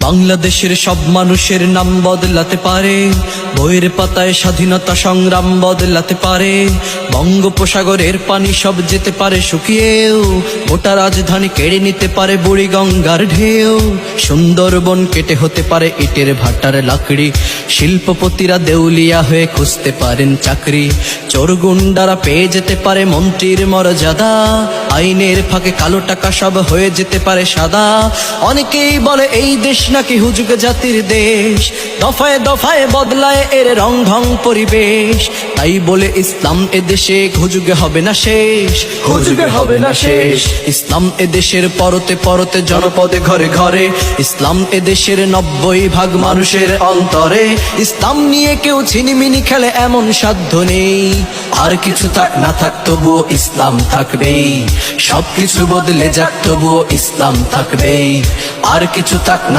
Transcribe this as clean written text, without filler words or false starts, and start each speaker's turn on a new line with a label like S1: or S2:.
S1: বাংলাদেশের সব মানুষের নাম বদলাতে পারে, বইয়ের পাতায় স্বাধীনতা সংগ্রাম বদলাতে পারে। বঙ্গোপসাগরের পানি সব যেতে পারে শুকিয়েও, গোটা রাজধানী কেড়ে নিতে পারে বুড়ি গঙ্গার ঢেউ। সুন্দরবন কেটে হতে পারে ইটের ভাটার লাকড়ি, শিল্পপতিরা দেউলিয়া হয়ে খুঁজতে পারেন চাকরি। চোর গুন্ডারা পেয়ে যেতে পারে মন্ত্রীর মর্যাদা, আইনের ফাঁকে কালো টাকা সব হয়ে যেতে পারে সাদা। অনেকেই বলে এই দেশ নাকি হুজুগ জাতির দেশ, দফায় দফায় বদলায় এর রং ঢং পরিবেশ। তাই বলে ইসলাম এদেশে হুজুগে হবে না শেষ, হুজুগে হবে না শেষ। ইসলাম এদেশের পরতে পরতে জনপদে ঘরে ঘরে, ইসলাম এদেশের 90% মানুষের অন্তরে। ইসলাম নিয়ে কেউ ছিনিমিনি খেলে এমন সাধ্য নেই, আর কিছু থাক না থাক তবুও ইসলাম থাকবেই। সবকিছু বদলে যাক তবুও ইসলাম থাকবেই, আর কিছু থাক না